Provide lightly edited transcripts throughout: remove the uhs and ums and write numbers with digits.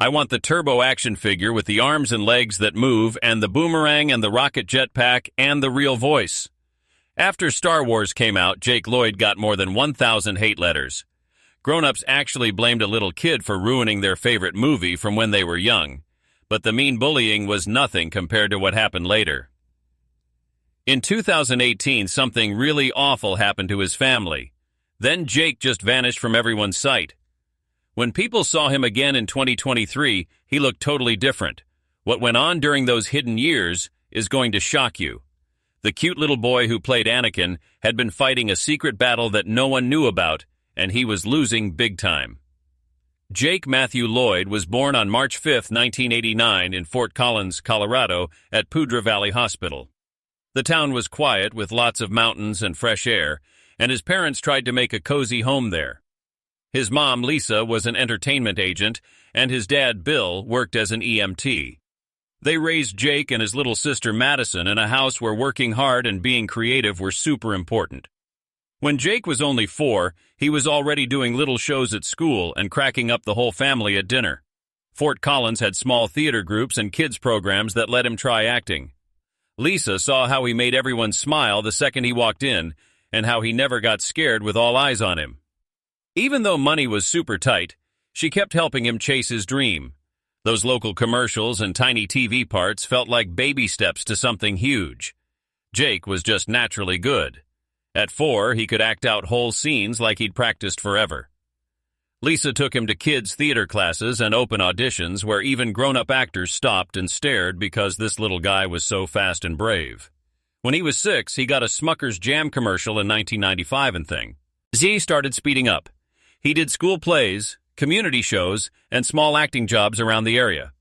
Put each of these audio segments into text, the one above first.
I want the turbo action figure with the arms and legs that move and the boomerang and the rocket jetpack and the real voice. After Star Wars came out, Jake Lloyd got more than 1,000 hate letters. Grown-ups actually blamed a little kid for ruining their favorite movie from when they were young, but the mean bullying was nothing compared to what happened later. In 2018, something really awful happened to his family. Then Jake just vanished from everyone's sight. When people saw him again in 2023, he looked totally different. What went on during those hidden years is going to shock you. The cute little boy who played Anakin had been fighting a secret battle that no one knew about, and he was losing big time. Jake Matthew Lloyd was born on March 5, 1989 in Fort Collins, Colorado, at Poudre Valley Hospital. The town was quiet with lots of mountains and fresh air, and his parents tried to make a cozy home there. His mom, Lisa, was an entertainment agent, and his dad, Bill, worked as an EMT. They raised Jake and his little sister Madison in a house where working hard and being creative were super important. When Jake was only 4, he was already doing little shows at school and cracking up the whole family at dinner. Fort Collins had small theater groups and kids programs that let him try acting. Lisa saw how he made everyone smile the second he walked in, and how he never got scared with all eyes on him. Even though money was super tight, she kept helping him chase his dream. Those local commercials and tiny TV parts felt like baby steps to something huge. Jake was just naturally good. At 4, he could act out whole scenes like he'd practiced forever. Lisa took him to kids' theater classes and open auditions where even grown-up actors stopped and stared because this little guy was so fast and brave. When he was 6, he got a Smucker's Jam commercial in 1995 and thing. Z started speeding up. He did school plays, community shows, and small acting jobs around the area.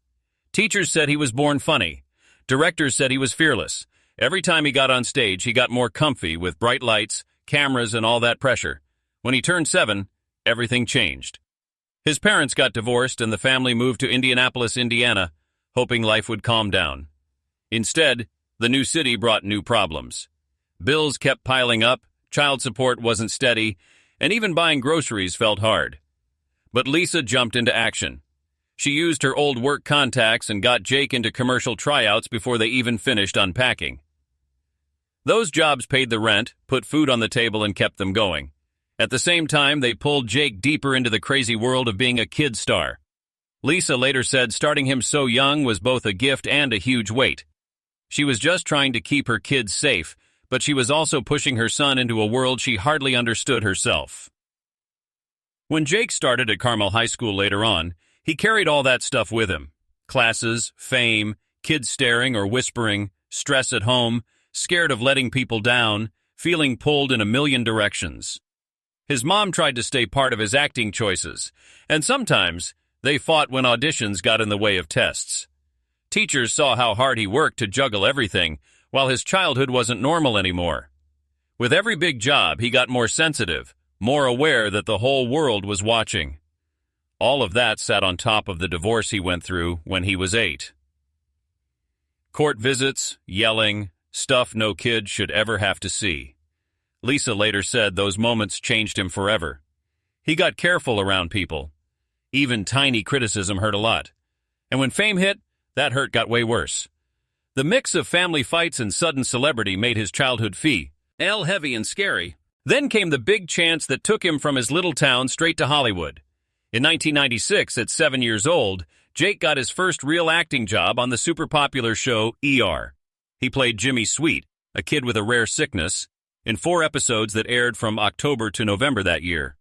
Teachers said he was born funny. Directors said he was fearless. Every time he got on stage, he got more comfy with bright lights, cameras, and all that pressure. When he turned 7, everything changed. His parents got divorced and the family moved to Indianapolis, Indiana, hoping life would calm down. Instead, the new city brought new problems. Bills kept piling up, child support wasn't steady, and even buying groceries felt hard. But Lisa jumped into action. She used her old work contacts and got Jake into commercial tryouts before they even finished unpacking. Those jobs paid the rent, put food on the table, and kept them going. At the same time, they pulled Jake deeper into the crazy world of being a kid star. Lisa later said starting him so young was both a gift and a huge weight. She was just trying to keep her kids safe, but she was also pushing her son into a world she hardly understood herself. When Jake started at Carmel High School later on, he carried all that stuff with him. Classes, fame, kids staring or whispering, stress at home, scared of letting people down, feeling pulled in a million directions. His mom tried to stay part of his acting choices, and sometimes they fought when auditions got in the way of tests. Teachers saw how hard he worked to juggle everything, while his childhood wasn't normal anymore. With every big job, he got more sensitive, more aware that the whole world was watching. All of that sat on top of the divorce he went through when he was 8. Court visits, yelling, stuff no kid should ever have to see. Lisa later said those moments changed him forever. He got careful around people. Even tiny criticism hurt a lot. And when fame hit, that hurt got way worse. The mix of family fights and sudden celebrity made his childhood heavy and scary. Then came the big chance that took him from his little town straight to Hollywood. In 1996, at 7 years old, Jake got his first real acting job on the super popular show ER. He played Jimmy Sweet, a kid with a rare sickness, in 4 episodes that aired from October to November that year.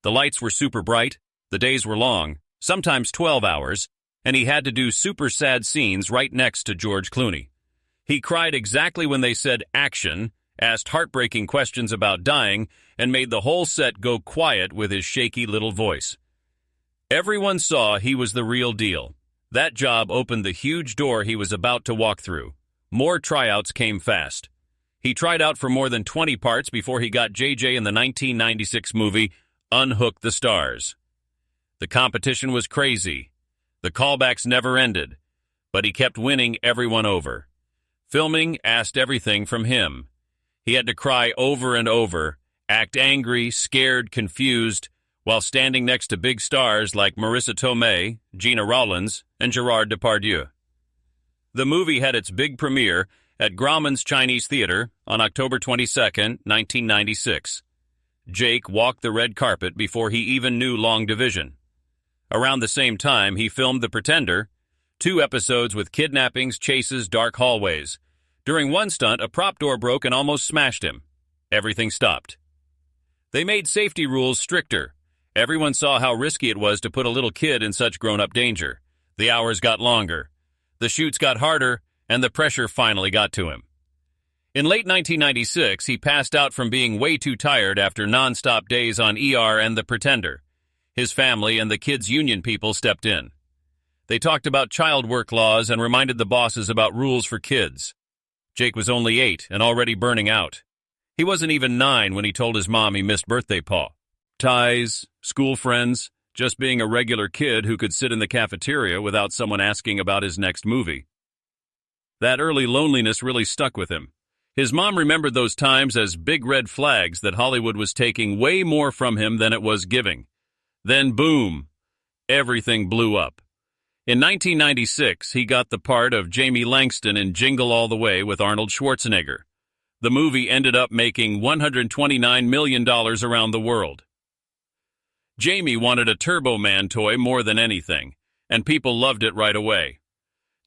The lights were super bright, the days were long, sometimes 12 hours, and he had to do super sad scenes right next to George Clooney. He cried exactly when they said action, asked heartbreaking questions about dying, and made the whole set go quiet with his shaky little voice. Everyone saw he was the real deal. That job opened the huge door he was about to walk through. More tryouts came fast. He tried out for more than 20 parts before he got JJ in the 1996 movie Unhook the Stars. The competition was crazy. The callbacks never ended, but he kept winning everyone over. Filming asked everything from him. He had to cry over and over, act angry, scared, confused, while standing next to big stars like Marissa Tomei, Gina Rollins, and Gerard Depardieu. The movie had its big premiere at Grauman's Chinese Theater on October 22, 1996. Jake walked the red carpet before he even knew long division. Around the same time, he filmed The Pretender, 2 episodes with kidnappings, chases, dark hallways. During one stunt, a prop door broke and almost smashed him. Everything stopped. They made safety rules stricter. Everyone saw how risky it was to put a little kid in such grown-up danger. The hours got longer. The shoots got harder, and the pressure finally got to him. In late 1996, he passed out from being way too tired after non-stop days on ER and The Pretender. His family and the kids' union people stepped in. They talked about child work laws and reminded the bosses about rules for kids. Jake was only 8 and already burning out. He wasn't even 9 when he told his mom he missed birthday paw. Ties, school friends, just being a regular kid who could sit in the cafeteria without someone asking about his next movie. That early loneliness really stuck with him. His mom remembered those times as big red flags that Hollywood was taking way more from him than it was giving. Then boom, everything blew up. In 1996, he got the part of Jamie Langston in Jingle All the Way with Arnold Schwarzenegger. The movie ended up making $129 million around the world. Jamie wanted a Turbo Man toy more than anything, and people loved it right away.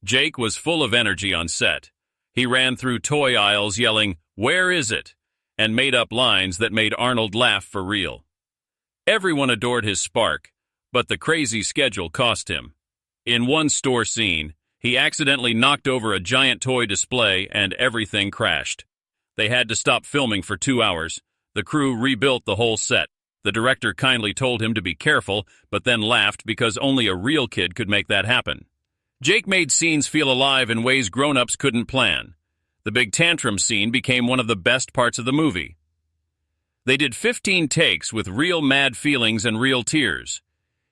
Jake was full of energy on set. He ran through toy aisles yelling, "Where is it?" and made up lines that made Arnold laugh for real. Everyone adored his spark, but the crazy schedule cost him. In one store scene, he accidentally knocked over a giant toy display and everything crashed. They had to stop filming for 2 hours. The crew rebuilt the whole set. The director kindly told him to be careful, but then laughed because only a real kid could make that happen. Jake made scenes feel alive in ways grown-ups couldn't plan. The big tantrum scene became one of the best parts of the movie. They did 15 takes with real mad feelings and real tears.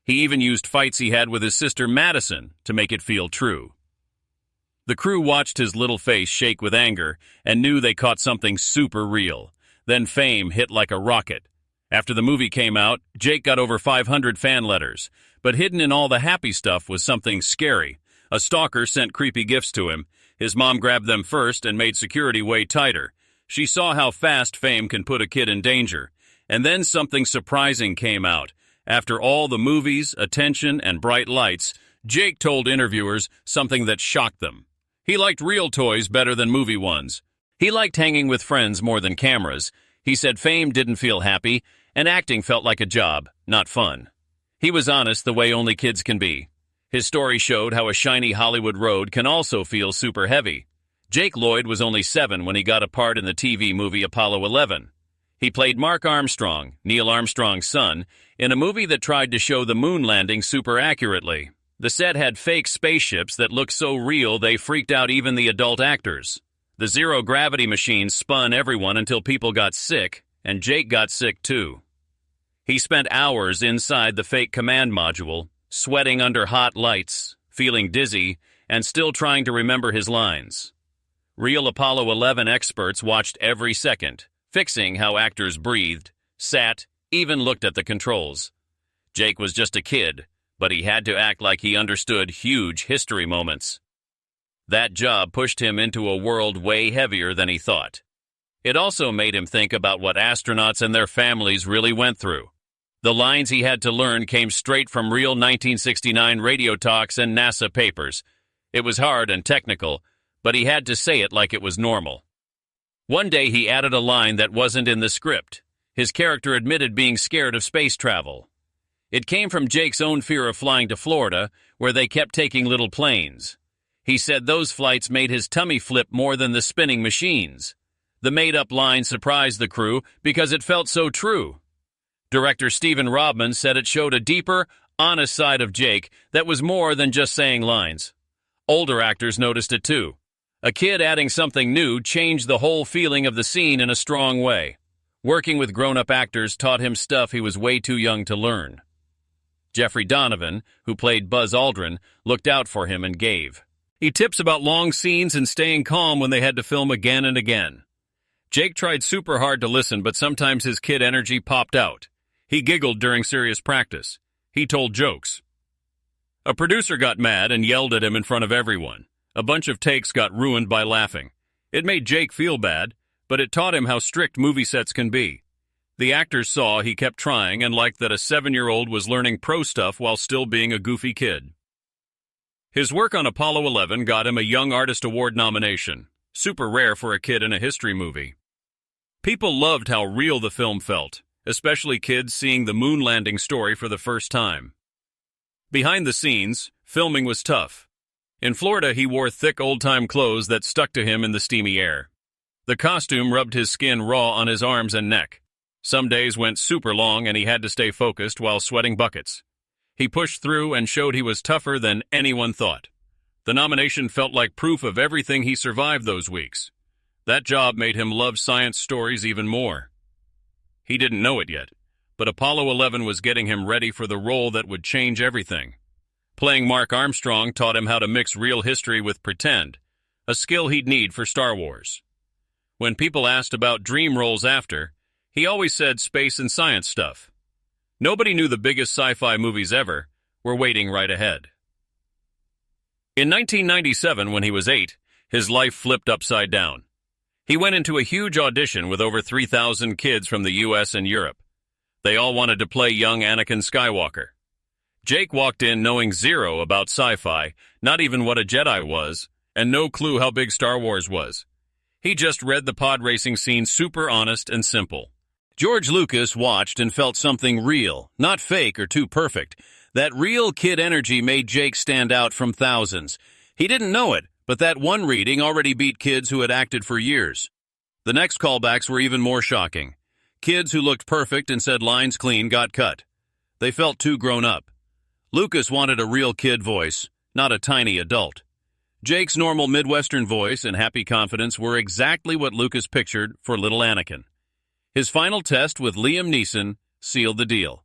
He even used fights he had with his sister Madison to make it feel true. The crew watched his little face shake with anger and knew they caught something super real. Then fame hit like a rocket. After the movie came out, Jake got over 500 fan letters, but hidden in all the happy stuff was something scary. A stalker sent creepy gifts to him. His mom grabbed them first and made security way tighter. She saw how fast fame can put a kid in danger. And then something surprising came out. After all the movies, attention, and bright lights, Jake told interviewers something that shocked them. He liked real toys better than movie ones. He liked hanging with friends more than cameras. He said fame didn't feel happy, and acting felt like a job, not fun. He was honest the way only kids can be. His story showed how a shiny Hollywood road can also feel super heavy. Jake Lloyd was only 7 when he got a part in the TV movie Apollo 11. He played Mark Armstrong, Neil Armstrong's son, in a movie that tried to show the moon landing super accurately. The set had fake spaceships that looked so real they freaked out even the adult actors. The zero-gravity machine spun everyone until people got sick, and Jake got sick too. He spent hours inside the fake command module, sweating under hot lights, feeling dizzy, and still trying to remember his lines. Real Apollo 11 experts watched every second, fixing how actors breathed, sat, even looked at the controls. Jake was just a kid, but he had to act like he understood huge history moments. That job pushed him into a world way heavier than he thought. It also made him think about what astronauts and their families really went through. The lines he had to learn came straight from real 1969 radio talks and NASA papers. It was hard and technical, but he had to say it like it was normal. One day he added a line that wasn't in the script. His character admitted being scared of space travel. It came from Jake's own fear of flying to Florida, where they kept taking little planes. He said those flights made his tummy flip more than the spinning machines. The made-up line surprised the crew because it felt so true. Director Stephen Robman said it showed a deeper, honest side of Jake that was more than just saying lines. Older actors noticed it too. A kid adding something new changed the whole feeling of the scene in a strong way. Working with grown-up actors taught him stuff he was way too young to learn. Jeffrey Donovan, who played Buzz Aldrin, looked out for him and gave. He tips about long scenes and staying calm when they had to film again and again. Jake tried super hard to listen, but sometimes his kid energy popped out. He giggled during serious practice. He told jokes. A producer got mad and yelled at him in front of everyone. A bunch of takes got ruined by laughing. It made Jake feel bad, but it taught him how strict movie sets can be. The actors saw he kept trying and liked that a 7-year-old was learning pro stuff while still being a goofy kid. His work on Apollo 11 got him a Young Artist Award nomination, super rare for a kid in a history movie. People loved how real the film felt, especially kids seeing the moon landing story for the first time. Behind the scenes, filming was tough. In Florida, he wore thick old-time clothes that stuck to him in the steamy air. The costume rubbed his skin raw on his arms and neck. Some days went super long and he had to stay focused while sweating buckets. He pushed through and showed he was tougher than anyone thought. The nomination felt like proof of everything he survived those weeks. That job made him love science stories even more. He didn't know it yet, but Apollo 11 was getting him ready for the role that would change everything. Playing Mark Armstrong taught him how to mix real history with pretend, a skill he'd need for Star Wars. When people asked about dream roles after, he always said space and science stuff. Nobody knew the biggest sci-fi movies ever were waiting right ahead. In 1997, when he was 8, his life flipped upside down. He went into a huge audition with over 3,000 kids from the US and Europe. They all wanted to play young Anakin Skywalker. Jake walked in knowing zero about sci-fi, not even what a Jedi was, and no clue how big Star Wars was. He just read the pod racing scene super honest and simple. George Lucas watched and felt something real, not fake or too perfect. That real kid energy made Jake stand out from thousands. He didn't know it, but that one reading already beat kids who had acted for years. The next callbacks were even more shocking. Kids who looked perfect and said lines clean got cut. They felt too grown up. Lucas wanted a real kid voice, not a tiny adult. Jake's normal Midwestern voice and happy confidence were exactly what Lucas pictured for little Anakin. His final test with Liam Neeson sealed the deal.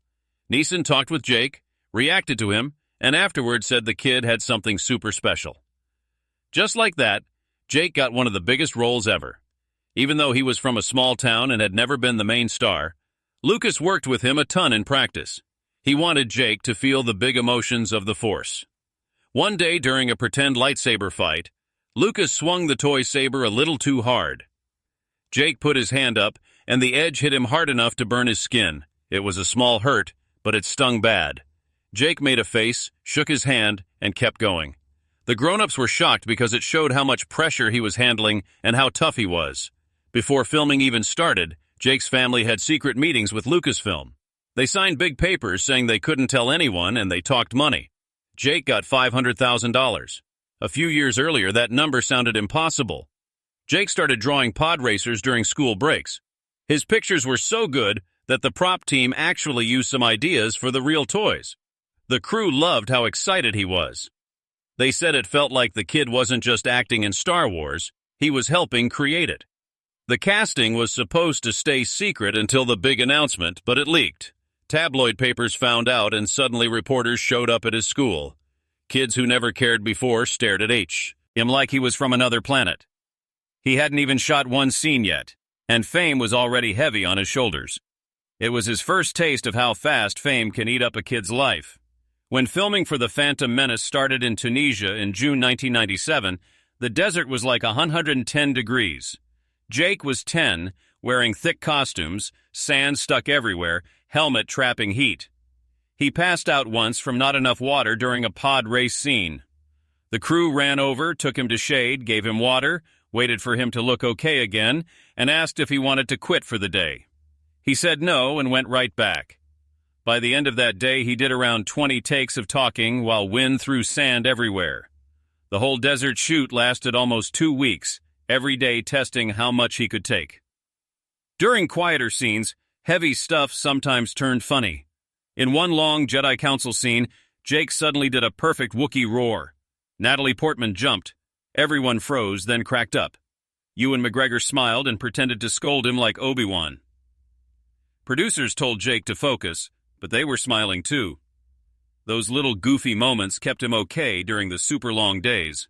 Neeson talked with Jake, reacted to him, and afterward said the kid had something super special. Just like that, Jake got one of the biggest roles ever. Even though he was from a small town and had never been the main star, Lucas worked with him a ton in practice. He wanted Jake to feel the big emotions of the Force. One day during a pretend lightsaber fight, Lucas swung the toy saber a little too hard. Jake put his hand up, and the edge hit him hard enough to burn his skin. It was a small hurt, but it stung bad. Jake made a face, shook his hand, and kept going. The grown-ups were shocked because it showed how much pressure he was handling and how tough he was. Before filming even started, Jake's family had secret meetings with Lucasfilm. They signed big papers saying they couldn't tell anyone, and they talked money. Jake got $500,000. A few years earlier, that number sounded impossible. Jake started drawing pod racers during school breaks. His pictures were so good that the prop team actually used some ideas for the real toys. The crew loved how excited he was. They said it felt like the kid wasn't just acting in Star Wars, he was helping create it. The casting was supposed to stay secret until the big announcement, but it leaked. Tabloid papers found out, and suddenly reporters showed up at his school. Kids who never cared before stared at him like he was from another planet. He hadn't even shot one scene yet, and fame was already heavy on his shoulders. It was his first taste of how fast fame can eat up a kid's life. When filming for The Phantom Menace started in Tunisia in June 1997, the desert was like 110 degrees. Jake was 10, wearing thick costumes, sand stuck everywhere, helmet trapping heat. He passed out once from not enough water during a pod race scene. The crew ran over, took him to shade, gave him water, waited for him to look okay again, and asked if he wanted to quit for the day. He said no and went right back. By the end of that day, he did around 20 takes of talking while wind threw sand everywhere. The whole desert shoot lasted almost 2 weeks, every day testing how much he could take. During quieter scenes, heavy stuff sometimes turned funny. In one long Jedi Council scene, Jake suddenly did a perfect Wookiee roar. Natalie Portman jumped. Everyone froze, then cracked up. Ewan McGregor smiled and pretended to scold him like Obi-Wan. Producers told Jake to focus, but they were smiling too. Those little goofy moments kept him okay during the super long days.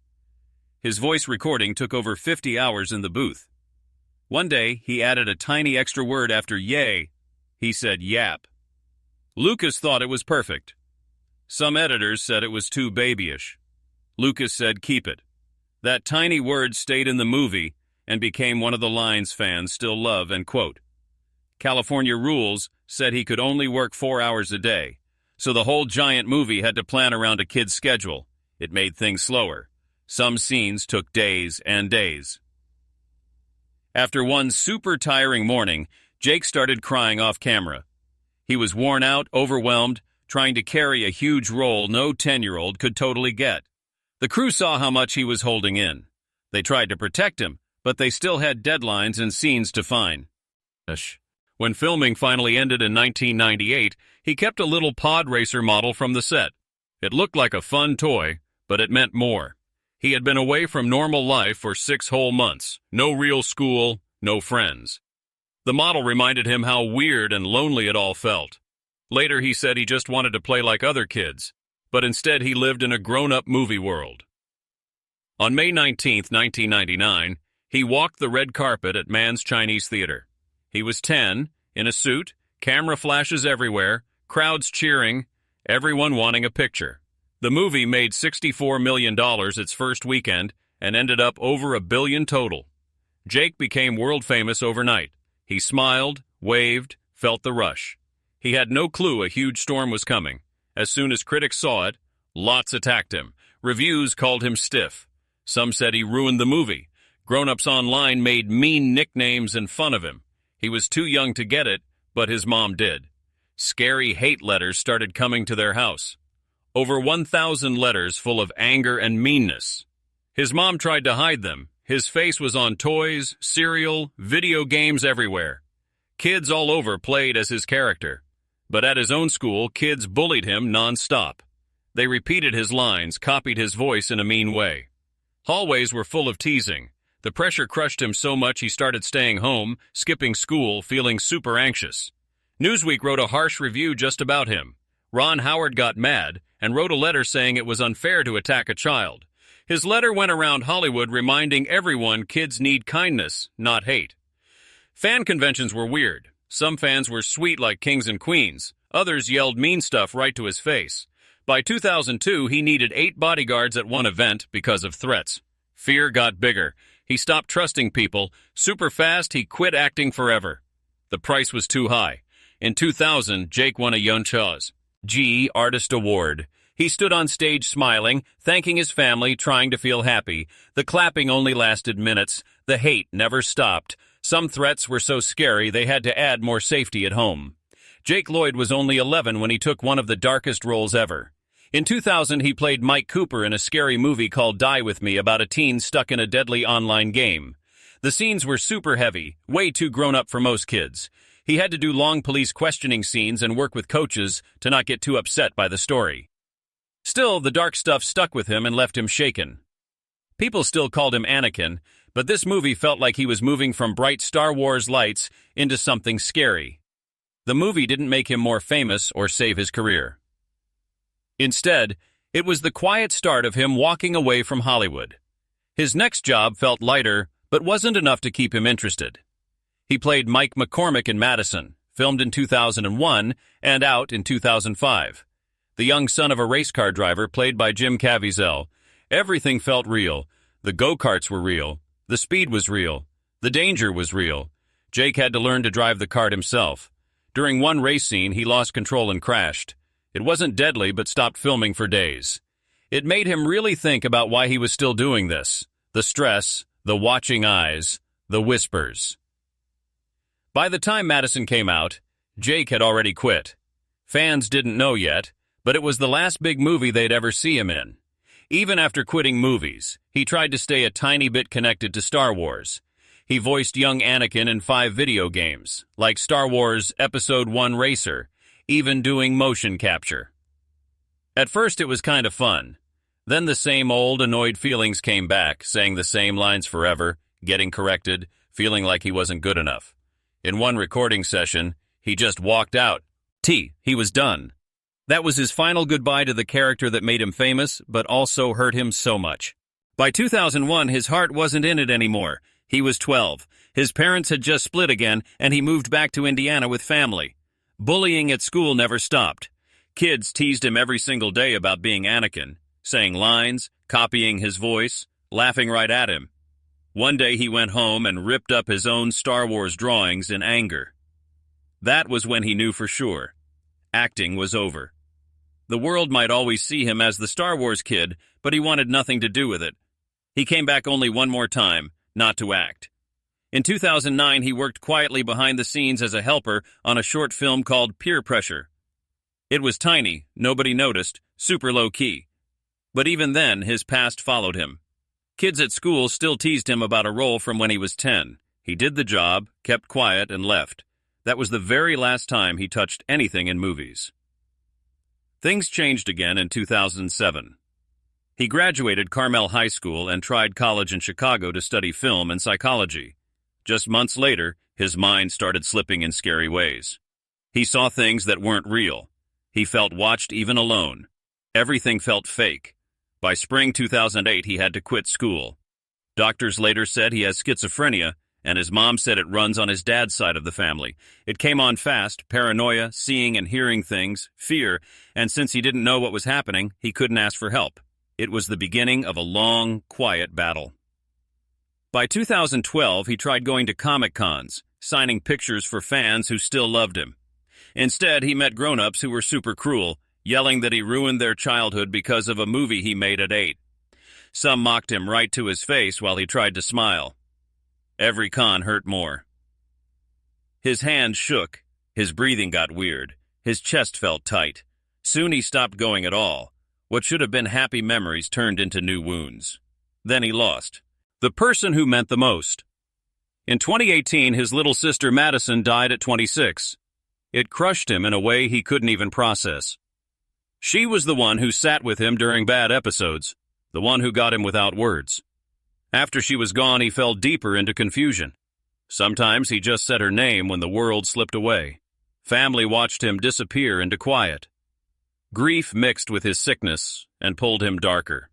His voice recording took over 50 hours in the booth. One day, he added a tiny extra word after yay. He said yap. Lucas thought it was perfect. Some editors said it was too babyish. Lucas said keep it. That tiny word stayed in the movie and became one of the lines fans still love and quote. California Rules said he could only work 4 hours a day, so the whole giant movie had to plan around a kid's schedule. It made things slower. Some scenes took days and days. After one super tiring morning, Jake started crying off camera. He was worn out, overwhelmed, trying to carry a huge role no 10-year-old could totally get. The crew saw how much he was holding in. They tried to protect him, but they still had deadlines and scenes to finish. When filming finally ended in 1998, he kept a little pod racer model from the set. It looked like a fun toy, but it meant more. He had been away from normal life for 6 whole months. No real school, no friends. The model reminded him how weird and lonely it all felt. Later he said he just wanted to play like other kids, but instead he lived in a grown-up movie world. On May 19, 1999, he walked the red carpet at Mann's Chinese Theater. He was 10, in a suit, camera flashes everywhere, crowds cheering, everyone wanting a picture. The movie made $64 million its first weekend and ended up over $1 billion total. Jake became world famous overnight. He smiled, waved, felt the rush. He had no clue a huge storm was coming. As soon as critics saw it, lots attacked him. Reviews called him stiff. Some said he ruined the movie. Grown-ups online made mean nicknames and fun of him. He was too young to get it, but his mom did. Scary hate letters started coming to their house. Over 1,000 letters full of anger and meanness. His mom tried to hide them. His face was on toys, cereal, video games everywhere. Kids all over played as his character. But at his own school, kids bullied him non-stop. They repeated his lines, copied his voice in a mean way. Hallways were full of teasing. The pressure crushed him so much he started staying home, skipping school, feeling super anxious. Newsweek wrote a harsh review just about him. Ron Howard got mad and wrote a letter saying it was unfair to attack a child. His letter went around Hollywood reminding everyone kids need kindness, not hate. Fan conventions were weird. Some fans were sweet like kings and queens. Others yelled mean stuff right to his face. By 2002, he needed 8 bodyguards at one event because of threats. Fear got bigger. He stopped trusting people. Super fast, he quit acting forever. The price was too high. In 2000, Jake won a Yuncha's Artist Award. He stood on stage smiling, thanking his family, trying to feel happy. The clapping only lasted minutes. The hate never stopped. Some threats were so scary they had to add more safety at home. Jake Lloyd was only 11 when he took one of the darkest roles ever. In 2000, he played Mike Cooper in a scary movie called Die With Me about a teen stuck in a deadly online game. The scenes were super heavy, way too grown up for most kids. He had to do long police questioning scenes and work with coaches to not get too upset by the story. Still, the dark stuff stuck with him and left him shaken. People still called him Anakin, but this movie felt like he was moving from bright Star Wars lights into something scary. The movie didn't make him more famous or save his career. Instead, it was the quiet start of him walking away from Hollywood. His next job felt lighter, but wasn't enough to keep him interested. He played Mike McCormick in Madison, filmed in 2001 and out in 2005. The young son of a race car driver played by Jim Caviezel. Everything felt real. The go-karts were real. The speed was real. The danger was real. Jake had to learn to drive the kart himself. During one race scene, he lost control and crashed. It wasn't deadly, but stopped filming for days. It made him really think about why he was still doing this. The stress, the watching eyes, the whispers. By the time Madison came out, Jake had already quit. Fans didn't know yet, but it was the last big movie they'd ever see him in. Even after quitting movies, he tried to stay a tiny bit connected to Star Wars. He voiced young Anakin in 5 video games, like Star Wars Episode 1 Racer, even doing motion capture. At first it was kind of fun. Then the same old annoyed feelings came back, saying the same lines forever, getting corrected, feeling like he wasn't good enough. In one recording session, he just walked out. He was done. That was his final goodbye to the character that made him famous, but also hurt him so much. By 2001, his heart wasn't in it anymore. He was 12. His parents had just split again, and he moved back to Indiana with family. Bullying at school never stopped. Kids teased him every single day about being Anakin, saying lines, copying his voice, laughing right at him. One day he went home and ripped up his own Star Wars drawings in anger. That was when he knew for sure. Acting was over. The world might always see him as the Star Wars kid, but he wanted nothing to do with it. He came back only one more time, not to act. In 2009, he worked quietly behind the scenes as a helper on a short film called Peer Pressure. It was tiny, nobody noticed, super low-key. But even then, his past followed him. Kids at school still teased him about a role from when he was 10. He did the job, kept quiet, and left. That was the very last time he touched anything in movies. Things changed again in 2007. He graduated Carmel High School and tried college in Chicago to study film and psychology. Just months later, his mind started slipping in scary ways. He saw things that weren't real. He felt watched even alone. Everything felt fake. By spring 2008, he had to quit school. Doctors later said he has schizophrenia, and his mom said it runs on his dad's side of the family. It came on fast, paranoia, seeing and hearing things, fear, and since he didn't know what was happening, he couldn't ask for help. It was the beginning of a long, quiet battle. By 2012, he tried going to Comic Cons, signing pictures for fans who still loved him. Instead, he met grown-ups who were super cruel, yelling that he ruined their childhood because of a movie he made at 8. Some mocked him right to his face while he tried to smile. Every con hurt more. His hands shook, his breathing got weird, his chest felt tight. Soon he stopped going at all. What should have been happy memories turned into new wounds. Then he lost. The person who meant the most. In 2018, his little sister Madison died at 26. It crushed him in a way he couldn't even process. She was the one who sat with him during bad episodes, the one who got him without words. After she was gone, he fell deeper into confusion. Sometimes he just said her name when the world slipped away. Family watched him disappear into quiet. Grief mixed with his sickness and pulled him darker.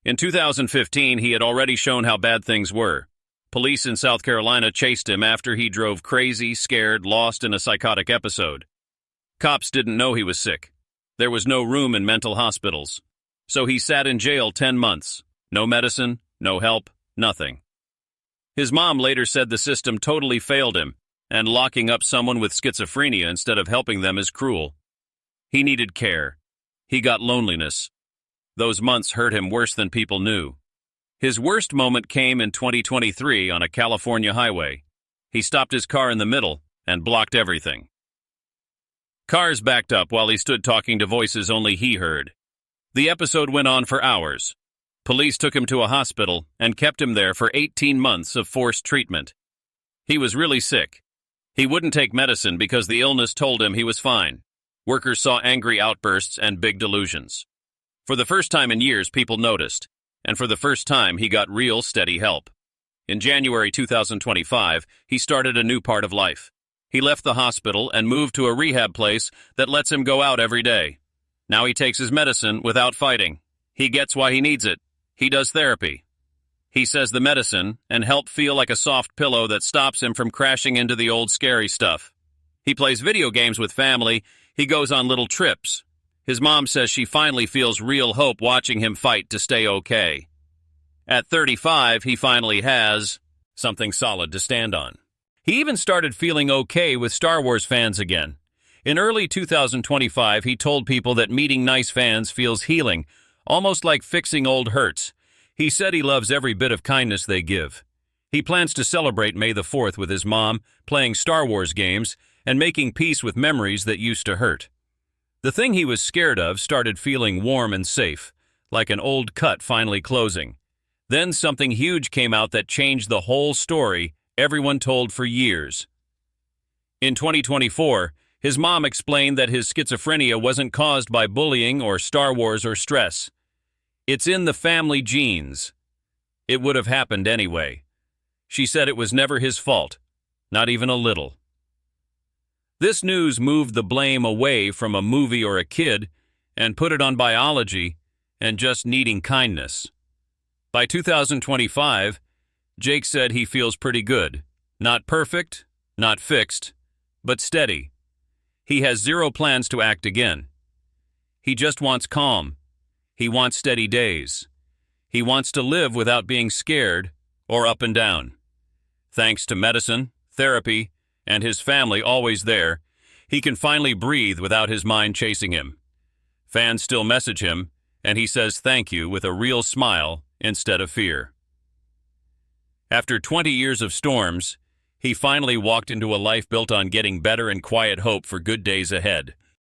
In 2015, he had already shown how bad things were. Police in South Carolina chased him after he drove crazy, scared, lost in a psychotic episode. Cops didn't know he was sick. There was no room in mental hospitals. So he sat in jail 10 months. No medicine, no help, nothing. His mom later said the system totally failed him, and locking up someone with schizophrenia instead of helping them is cruel. He needed care. He got loneliness. Those months hurt him worse than people knew. His worst moment came in 2023 on a California highway. He stopped his car in the middle and blocked everything. Cars backed up while he stood talking to voices only he heard. The episode went on for hours. Police took him to a hospital and kept him there for 18 months of forced treatment. He was really sick. He wouldn't take medicine because the illness told him he was fine. Workers saw angry outbursts and big delusions. For the first time in years, people noticed, and for the first time, he got real, steady help. In January 2025, he started a new part of life. He left the hospital and moved to a rehab place that lets him go out every day. Now he takes his medicine without fighting. He gets why he needs it. He does therapy. He says the medicine and help feel like a soft pillow that stops him from crashing into the old scary stuff. He plays video games with family. He goes on little trips. His mom says she finally feels real hope watching him fight to stay okay. At 35, he finally has something solid to stand on. He even started feeling okay with Star Wars fans again. In early 2025, he told people that meeting nice fans feels healing, almost like fixing old hurts. He said he loves every bit of kindness they give. He plans to celebrate May the 4th with his mom, playing Star Wars games, and making peace with memories that used to hurt. The thing he was scared of started feeling warm and safe, like an old cut finally closing. Then something huge came out that changed the whole story everyone told for years. In 2024, his mom explained that his schizophrenia wasn't caused by bullying or Star Wars or stress. It's in the family genes. It would have happened anyway. She said it was never his fault, not even a little. This news moved the blame away from a movie or a kid and put it on biology and just needing kindness. By 2025, Jake said he feels pretty good. Not perfect, not fixed, but steady. He has zero plans to act again. He just wants calm. He wants steady days. He wants to live without being scared or up and down. Thanks to medicine, therapy, and his family always there, he can finally breathe without his mind chasing him. Fans still message him, and he says thank you with a real smile instead of fear. After 20 years of storms, he finally walked into a life built on getting better and quiet hope for good days ahead.